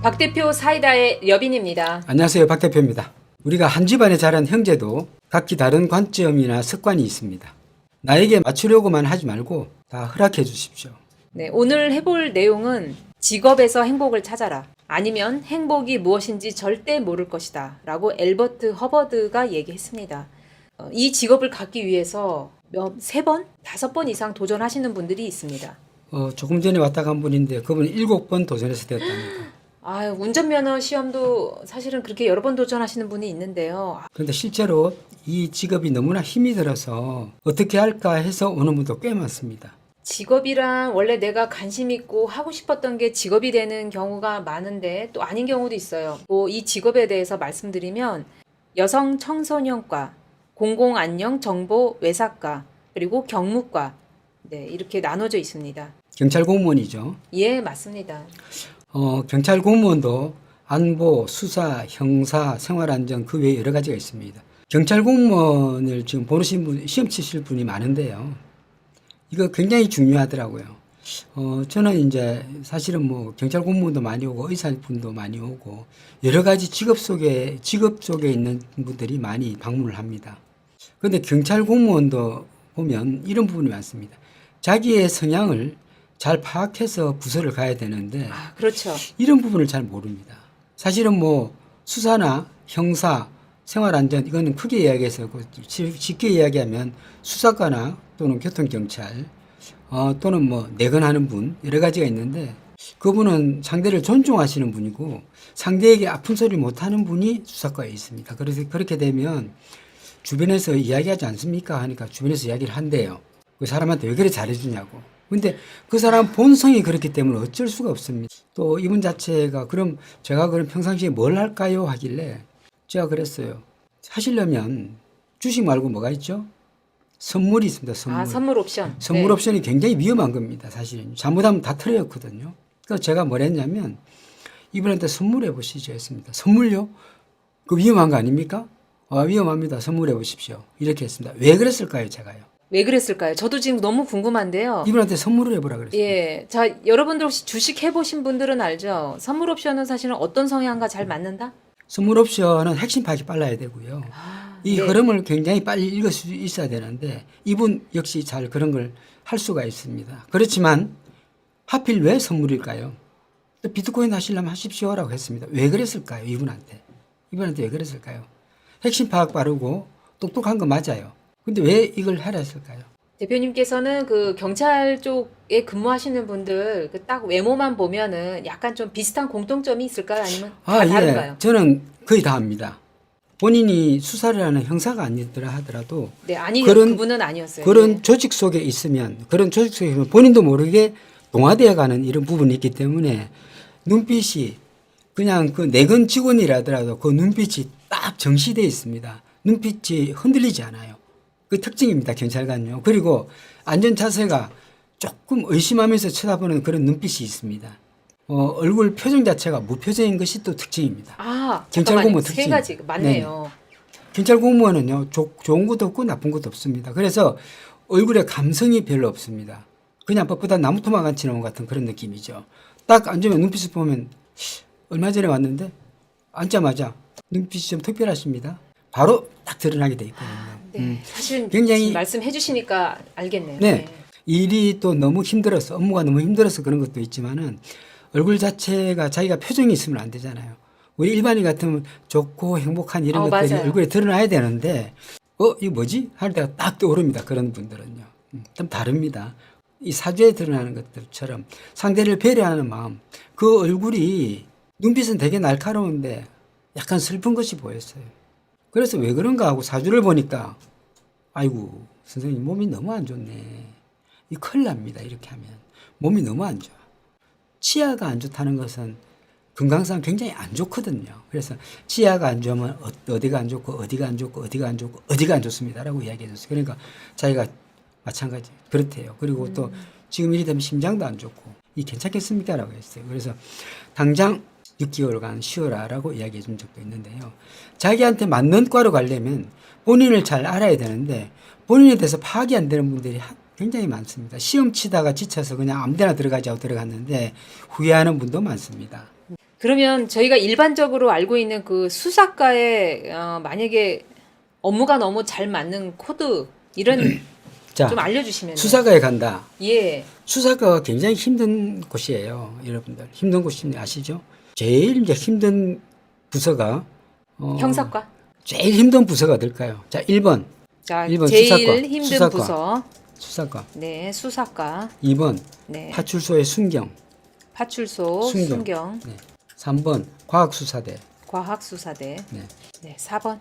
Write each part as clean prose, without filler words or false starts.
박 대표 사이다의 여빈입니다. 안녕하세요. 박 대표입니다. 우리가 한 집안에 자란 형제도 각기 다른 관점이나 습관이 있습니다. 나에게 맞추려고만 하지 말고 다 허락해 주십시오. 네, 오늘 해볼 내용은 직업에서 행복을 찾아라. 아니면 행복이 무엇인지 절대 모를 것이다. 라고 엘버트 허버드가 얘기했습니다. 이 직업을 갖기 위해서 3번, 5번 이상 도전하시는 분들이 있습니다. 조금 전에 왔다 간 분인데 그분이 7번 도전해서 되었답니다. 운전면허 시험도 사실은 그렇게 여러 번 도전하시는 분이 있는데요. 그런데 실제로 이 직업이 너무나 힘이 들어서 어떻게 할까 해서 오는 분도 꽤 많습니다. 직업이란 원래 내가 관심 있고 하고 싶었던 게 직업이 되는 경우가 많은데 또 아닌 경우도 있어요. 이 직업에 대해서 말씀드리면 여성 청소년과, 공공안녕정보 외사과, 그리고 경무과, 네, 이렇게 나눠져 있습니다. 경찰 공무원이죠. 예, 맞습니다. 경찰 공무원도 안보, 수사, 형사, 생활안전 그 외에 여러 가지가 있습니다. 경찰 공무원을 지금 보시는 분, 시험 치실 분이 많은데요. 이거 굉장히 중요하더라고요. 저는 이제 사실은 뭐 경찰 공무원도 많이 오고 의사분도 많이 오고 여러 가지 직업 속에 있는 분들이 많이 방문을 합니다. 그런데 경찰 공무원도 보면 이런 부분이 많습니다. 자기의 성향을 잘 파악해서 부서를 가야 되는데 그렇죠. 이런 부분을 잘 모릅니다. 사실은 뭐 수사나 형사, 생활안전 이거는 크게 이야기해서 쉽게 이야기하면 수사과나 또는 교통경찰 또는 뭐 내근하는 분 여러 가지가 있는데 그분은 상대를 존중하시는 분이고 상대에게 아픈 소리를 못하는 분이 수사과에 있습니다. 그래서 그렇게 되면 주변에서 이야기하지 않습니까 하니까 주변에서 이야기를 한대요. 그 사람한테 왜 그래 잘해주냐고. 근데 그 사람 본성이 그렇기 때문에 어쩔 수가 없습니다. 또 이분 자체가 그럼 제가 그럼 평상시에 뭘 할까요 하길래 제가 그랬어요. 하시려면 주식 말고 뭐가 있죠? 선물이 있습니다. 선물. 선물 옵션. 선물 네. 옵션이 굉장히 위험한 겁니다. 사실은. 잘못하면 다 털어였거든요. 그래서 제가 뭘 했냐면 이분한테 선물해 보시죠 했습니다. 선물요? 그 위험한 거 아닙니까? 위험합니다. 선물해 보십시오. 이렇게 했습니다. 왜 그랬을까요 제가요? 왜 그랬을까요? 저도 지금 너무 궁금한데요. 이분한테 선물을 해보라 그랬어요. 예. 자, 여러분들 혹시 주식 해보신 분들은 알죠? 선물 옵션은 사실은 어떤 성향과 잘 맞는다? 선물 옵션은 핵심 파악이 빨라야 되고요. 이 네. 흐름을 굉장히 빨리 읽을 수 있어야 되는데 이분 역시 잘 그런 걸 할 수가 있습니다. 그렇지만 하필 왜 선물일까요? 비트코인 하시려면 하십시오라고 했습니다. 왜 그랬을까요? 이분한테 왜 그랬을까요? 핵심 파악 빠르고 똑똑한 거 맞아요. 근데 왜 이걸 하라 했을까요? 대표님께서는 그 경찰 쪽에 근무하시는 분들 그 딱 외모만 보면은 약간 좀 비슷한 공통점이 있을까요? 아니면 다 다른가요? 예. 저는 거의 다 합니다. 본인이 수사를 하는 형사가 아니더라 하더라도 네, 아니 그분은 아니었어요. 그런 네. 조직 속에 있으면 본인도 모르게 동화되어 가는 이런 부분이 있기 때문에 눈빛이 그냥 그 내근 직원이라더라도 그 눈빛이 딱 정시되어 있습니다. 눈빛이 흔들리지 않아요. 그 특징입니다. 경찰관요. 그리고 안전 자세가 조금 의심하면서 쳐다보는 그런 눈빛이 있습니다. 얼굴 표정 자체가 무표정인 것이 또 특징입니다. 경찰 잠깐만요. 공무원 세 특징. 가지 맞네요. 경찰 공무원은요, 좋은 것도 없고 나쁜 것도 없습니다. 그래서 얼굴에 감성이 별로 없습니다. 그냥 뻣뻣한 나무토막같이 나온 같은 그런 느낌이죠. 딱 앉으면 눈빛을 보면 얼마 전에 왔는데 앉자마자 눈빛이 좀 특별하십니다. 바로 딱 드러나게 돼 있거든요. 네. 사실 굉장히 말씀해 주시니까 알겠네요. 네. 일이 또 너무 힘들어서 업무가 너무 힘들어서 그런 것도 있지만은 얼굴 자체가 자기가 표정이 있으면 안 되잖아요. 우리 일반인 같으면 좋고 행복한 이런 것들이 맞아요. 얼굴에 드러나야 되는데 이거 뭐지? 할 때가 딱 떠오릅니다. 그런 분들은요. 좀 다릅니다. 이 사주에 드러나는 것들처럼 상대를 배려하는 마음 그 얼굴이 눈빛은 되게 날카로운데 약간 슬픈 것이 보였어요. 그래서 왜 그런가 하고 사주를 보니까 아이고 선생님 몸이 너무 안 좋네. 이 큰일 납니다. 이렇게 하면 몸이 너무 안 좋아. 치아가 안 좋다는 것은 건강상 굉장히 안 좋거든요. 그래서 치아가 안 좋으면 어디가 안 좋고 어디가 안 좋고 어디가 안 좋고 어디가 안 좋습니다라고 이야기해 줬어요. 그러니까 자기가 마찬가지 그렇대요. 그리고 또 지금 이리 되면 심장도 안 좋고 이 괜찮겠습니까? 라고 했어요. 그래서 당장 6개월간 쉬어라라고 이야기해 준 적도 있는데요. 자기한테 맞는 과로 가려면 본인을 잘 알아야 되는데 본인에 대해서 파악이 안 되는 분들이 굉장히 많습니다. 시험 치다가 지쳐서 그냥 아무데나 들어가자고 들어갔는데 후회하는 분도 많습니다. 그러면 저희가 일반적으로 알고 있는 그 수사과의 만약에 업무가 너무 잘 맞는 코드 이런 자, 좀 알려주시면. 수사과에 간다. 예. 수사과가 굉장히 힘든 곳이에요. 여러분들. 힘든 곳이 아시죠? 제일 이제 힘든 부서가 형사과. 제일 힘든 부서가 될까요? 자, 1번. 자, 1번 제일 수사과. 힘든 수사과. 부서. 수사과. 네, 수사과. 2번 네. 파출소의 순경. 파출소, 순경. 순경, 네. 3번 과학수사대. 과학수사대. 네. 네, 4번.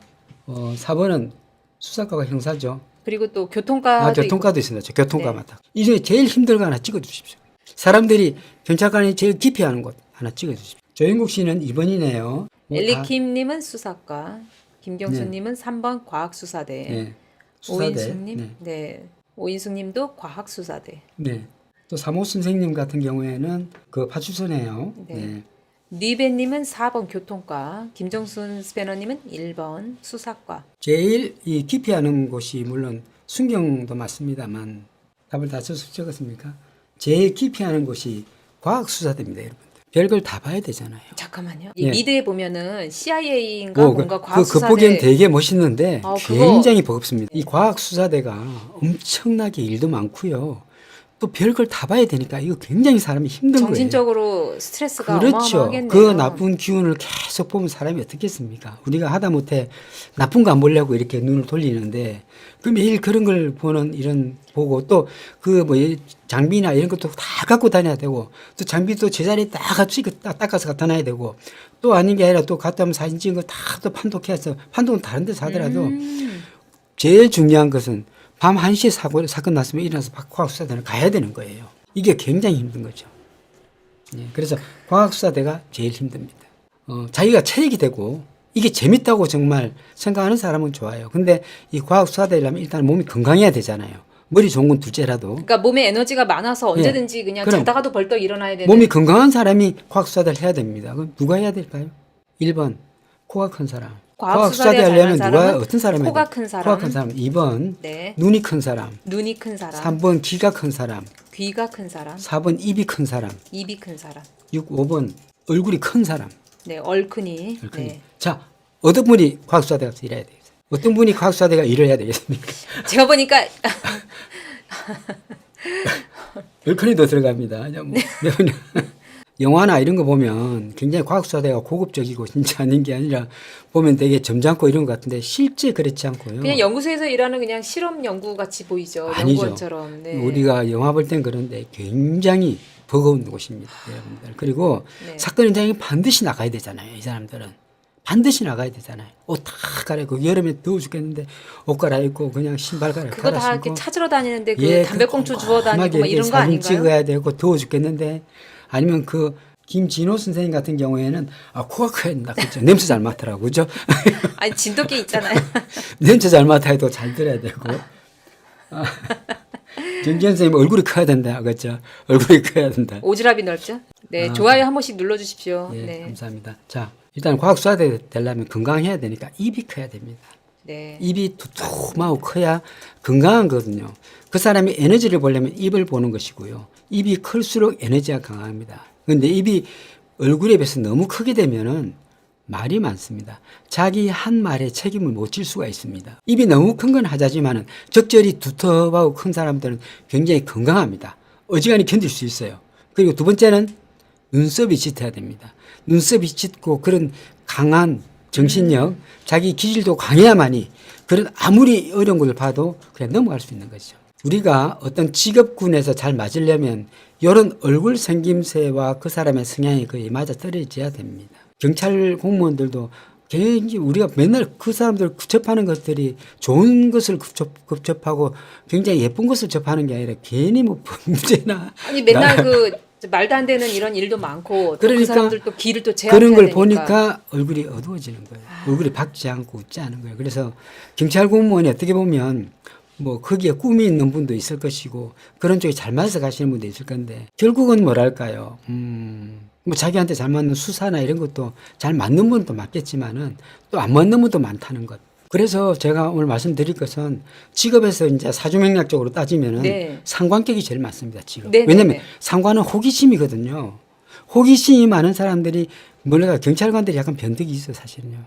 4번은 수사과가 형사죠. 그리고 또 교통과도 교통과도 있습니다. 저 교통과 네. 맡아. 이 중에 제일 힘든 거 하나 찍어 주십시오. 사람들이 경찰관이 제일 기피하는 곳 하나 찍어 주십시오. 조영국 씨는 2번이네요. 엘리킴님은 수사과, 네. 김경수님은 3번 과학수사대, 네. 수사대. 오인숙님, 네. 네, 오인숙님도 과학수사대. 네. 또 사모 선생님 같은 경우에는 그 파출소네요. 네. 네. 니베님은 4번 교통과, 김정순 스패너님은 1번 수사과. 제일 이 기피하는 곳이 물론 순경도 맞습니다만 답을 다 적었습니까? 제일 기피하는 곳이 과학수사대입니다, 여러분들. 별걸 다 봐야 되잖아요. 잠깐만요. 예. 이 미드에 보면은 CIA인가 뭔가 그 과학수사대. 보기엔 되게 멋있는데 그거- 굉장히 버겁습니다. 이 과학수사대가 엄청나게 일도 많고요. 또 별걸 다 봐야 되니까 이거 굉장히 사람이 힘든 거예요. 정신적으로 스트레스가 그렇죠. 어마어마하겠네요. 그 나쁜 기운을 계속 보면 사람이 어떻겠습니까? 우리가 하다못해 나쁜 거 안 보려고 이렇게 눈을 돌리는데 그 매일 그런 걸 보는 이런 보고 또 그 뭐 장비나 이런 것도 다 갖고 다녀야 되고 또 장비도 제자리에 딱 같이 닦아서 갖다 놔야 되고 또 아닌 게 아니라 또 갔다 오면 사진 찍은 거 다 또 판독해서 판독은 다른 데서 하더라도 제일 중요한 것은 밤 1시에 사건 났으면 일어나서 과학수사대를 가야 되는 거예요. 이게 굉장히 힘든 거죠. 예, 그래서 과학수사대가 제일 힘듭니다. 자기가 체력이 되고 이게 재밌다고 정말 생각하는 사람은 좋아요. 근데 이 과학수사대라면 일단 몸이 건강해야 되잖아요. 머리 좋은 건 둘째라도. 그러니까 몸에 에너지가 많아서 언제든지 그냥 그럼 자다가도 벌떡 일어나야 되는. 몸이 건강한 사람이 과학수사대를 해야 됩니다. 그럼 누가 해야 될까요? 1번 코가 큰 사람. 과학수사대 과학수사대가 하려면 잘하는 누가 사람은 어떤 사람이 코가 해야 돼요? 큰 사람. 코가 큰 사람. 2번 네. 눈이 큰 사람. 눈이 큰 사람. 3번 귀가 큰 사람. 귀가 큰 사람. 4번 입이 큰 사람. 입이 큰 사람. 5번 얼굴이 큰 사람. 네, 얼큰이. 얼큰이. 네. 자, 어떤 분이 과학수사대 가서 일해야 되겠어요? 어떤 분이 과학수사대가 일을 해야 되겠습니까? 제가 보니까 얼큰이도 들어갑니다. 뭐 영화나 이런 거 보면 굉장히 과학수사대가 고급적이고 진짜 아닌 게 아니라 보면 되게 점잖고 이런 것 같은데 실제 그렇지 않고요. 그냥 연구소에서 일하는 그냥 실험 연구 같이 보이죠. 아니죠. 연구원처럼. 네. 우리가 영화 볼 땐 그런데 굉장히 버거운 곳입니다, 여러분들. 그리고 네. 사건 현장에 반드시 나가야 되잖아요, 이 사람들은. 반드시 나가야 되잖아요. 옷 다 갈아입고 여름에 더워 죽겠는데 옷 갈아입고 그냥 신발 갈아입고 그거 다 이렇게 찾으러 다니는데 그 담배꽁초 주워 다니고 막 이런 거 사진 아닌가요? 찍어야 되고 더워 죽겠는데 아니면 그 김진호 선생님 같은 경우에는 코가 커야 된다. 그죠? 냄새 잘 맡으라고. 그죠? 아니 진돗개 있잖아요. 냄새 잘 맡아야 또 잘 들어야 되고. 정기현 선생님 얼굴이 커야 된다. 그죠? 얼굴이 커야 된다. 오지랖이 넓죠? 네, 좋아요 한 번씩 눌러 주십시오. 예, 네. 감사합니다. 자, 일단 과학수사대 되려면 건강해야 되니까 입이 커야 됩니다. 네. 입이 두툼하고 커야 건강한 거거든요. 그 사람이 에너지를 보려면 입을 보는 것이고요. 입이 클수록 에너지가 강합니다. 그런데 입이 얼굴에 비해서 너무 크게 되면은 말이 많습니다. 자기 한 말에 책임을 못 질 수가 있습니다. 입이 너무 큰 건 하자지만은 적절히 두텁하고 큰 사람들은 굉장히 건강합니다. 어지간히 견딜 수 있어요. 그리고 두 번째는 눈썹이 짙어야 됩니다. 눈썹이 짙고 그런 강한 정신력, 자기 기질도 강해야만이 그런 아무리 어려운 걸 봐도 그냥 넘어갈 수 있는 거죠. 우리가 어떤 직업군에서 잘 맞으려면 이런 얼굴 생김새와 그 사람의 성향이 거의 맞아 떨어져야 됩니다. 경찰 공무원들도 굉장히 우리가 맨날 그 사람들 접하는 것들이 좋은 것을 접하고 굉장히 예쁜 것을 접하는 게 아니라 괜히 뭐 문제나 아니 맨날 그 말도 안 되는 이런 일도 많고 또 그 그러니까 사람들 또 길을 또 제압해야 그런 걸 되니까. 보니까 얼굴이 어두워지는 거예요. 얼굴이 밝지 않고 웃지 않은 거예요. 그래서 경찰 공무원이 어떻게 보면 뭐 거기에 꿈이 있는 분도 있을 것이고 그런 쪽에 잘 맞아서 가시는 분도 있을 건데 결국은 뭐랄까요. 뭐 자기한테 잘 맞는 수사나 이런 것도 잘 맞는 분도 많겠지만은 또 안 맞는 분도 많다는 것. 그래서 제가 오늘 말씀드릴 것은 직업에서 이제 사주명략적으로 따지면은 네. 상관격이 제일 많습니다. 직업. 네, 왜냐면 네, 네. 상관은 호기심이거든요. 호기심이 많은 사람들이 뭐랄까 경찰관들이 약간 변덕이 있어 사실은요.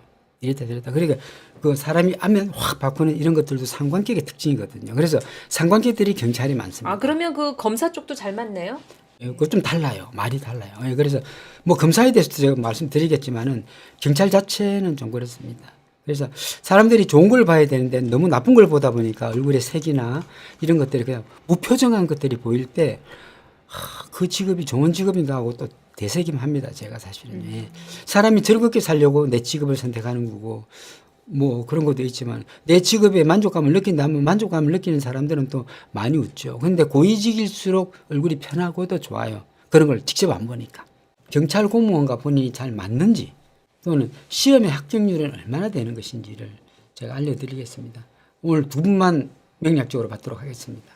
이랬다 저랬다. 그러니까 그 사람이 안면 확 바꾸는 이런 것들도 상관격의 특징이거든요. 그래서 상관격들이 경찰이 많습니다. 아, 그러면 그 검사 쪽도 잘 맞네요? 예, 그거 좀 달라요. 말이 달라요. 예, 그래서 뭐 검사에 대해서도 제가 말씀드리겠지만은 경찰 자체는 좀 그렇습니다. 그래서 사람들이 좋은 걸 봐야 되는데 너무 나쁜 걸 보다 보니까 얼굴의 색이나 이런 것들이 그냥 무표정한 것들이 보일 때 그 직업이 좋은 직업인가 하고 또 되새김합니다. 제가 사실은. 예. 사람이 즐겁게 살려고 내 직업을 선택하는 거고 뭐 그런 것도 있지만 내 직업에 만족감을 느낀다면 만족감을 느끼는 사람들은 또 많이 웃죠. 그런데 고위직일수록 얼굴이 편하고도 좋아요. 그런 걸 직접 안 보니까. 경찰 공무원과 본인이 잘 맞는지 또는 시험의 합격률은 얼마나 되는 것인지를 제가 알려드리겠습니다. 오늘 두 분만 명략적으로 받도록 하겠습니다.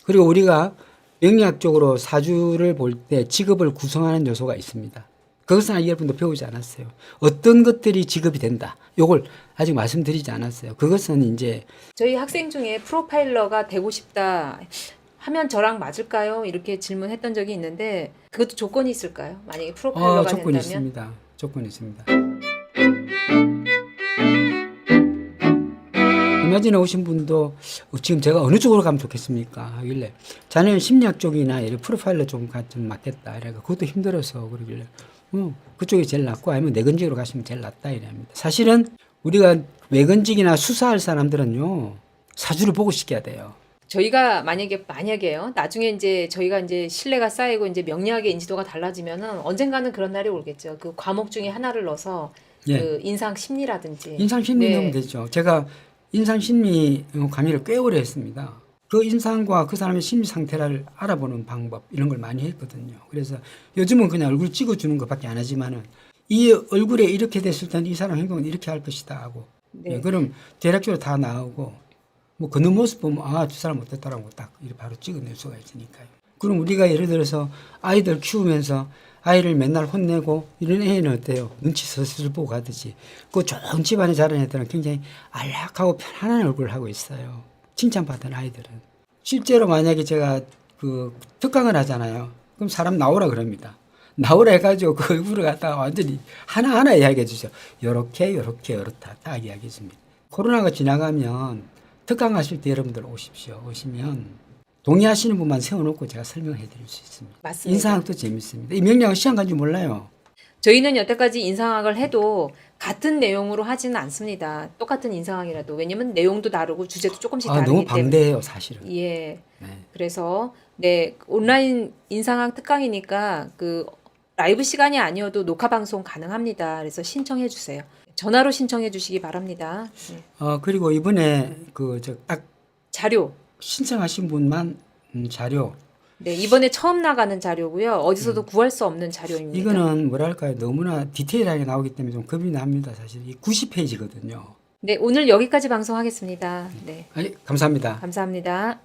그리고 우리가 명략적으로 사주를 볼 때 직업을 구성하는 요소가 있습니다. 그것은 여러분도 배우지 않았어요. 어떤 것들이 직업이 된다. 요걸 아직 말씀드리지 않았어요. 그것은 이제 저희 학생 중에 프로파일러가 되고 싶다 하면 저랑 맞을까요? 이렇게 질문했던 적이 있는데 그것도 조건이 있을까요? 만약에 프로파일러가 조건이 된다면? 있습니다. 조건이 있습니다. 얼마 전에 오신 분도 지금 제가 어느 쪽으로 가면 좋겠습니까? 하길래 자네는 심리학 쪽이나 예를 프로파일러 쪽가 좀 맞겠다. 이래가 그것도 힘들어서 그러길래 그쪽이 제일 낫고 아니면 내근직으로 가시면 제일 낫다 이랍니다. 사실은 우리가 외근직이나 수사할 사람들은요 사주를 보고 시켜야 돼요. 저희가 만약에요. 나중에 이제 저희가 이제 신뢰가 쌓이고 이제 명리학의 인지도가 달라지면은 언젠가는 그런 날이 오겠죠. 그 과목 중에 하나를 넣어서 예. 그 인상 심리라든지. 인상 심리 네. 넣으면 되죠. 제가 인상 심리 강의를 꽤 오래 했습니다. 그 인상과 그 사람의 심리 상태를 알아보는 방법 이런 걸 많이 했거든요. 그래서 요즘은 그냥 얼굴 찍어주는 것밖에 안 하지만은 이 얼굴에 이렇게 됐을 때는 이 사람 행동은 이렇게 할 것이다 하고 네. 예, 그럼 대략적으로 다 나오고 뭐 걷는 모습 보면 아, 저 사람 어땠더라고 딱 이렇게 바로 찍어낼 수가 있으니까요. 그럼 우리가 예를 들어서 아이들 키우면서 아이를 맨날 혼내고 이런 애는 어때요? 눈치 슬슬 보고 가듯이 그 좋은 집안에 자란 애들은 굉장히 안락하고 편안한 얼굴을 하고 있어요. 칭찬받은 아이들은. 실제로 만약에 제가 그 특강을 하잖아요. 그럼 사람 나오라 그럽니다. 나오라 해가지고 그 얼굴을 갖다가 완전히 하나하나 이야기해 주죠. 요렇게 요렇다 딱 이야기해 줍니다. 코로나가 지나가면 특강 하실 때 여러분들 오시면 동의하시는 분만 세워놓고 제가 설명해 드릴 수 있습니다. 맞습니다. 인상학도 재밌습니다. 이 명량은 시간 간지 몰라요. 저희는 여태까지 인상학을 해도 같은 내용으로 하지는 않습니다. 똑같은 인상학이라도. 왜냐면 내용도 다르고 주제도 조금씩 다르기 너무 때문에. 방대해요, 사실은. 예. 네. 그래서 네, 온라인 인상학 특강이니까 그 라이브 시간이 아니어도 녹화 방송 가능합니다. 그래서 신청해 주세요. 전화로 신청해 주시기 바랍니다. 네. 그리고 이번에 딱 자료. 신청하신 분만 자료. 네, 이번에 처음 나가는 자료고요. 어디서도 구할 수 없는 자료입니다. 이거는 뭐랄까요, 너무나 디테일하게 나오기 때문에 좀 겁이 납니다, 사실. 이 90페이지거든요. 네, 오늘 여기까지 방송하겠습니다. 네, 감사합니다. 감사합니다.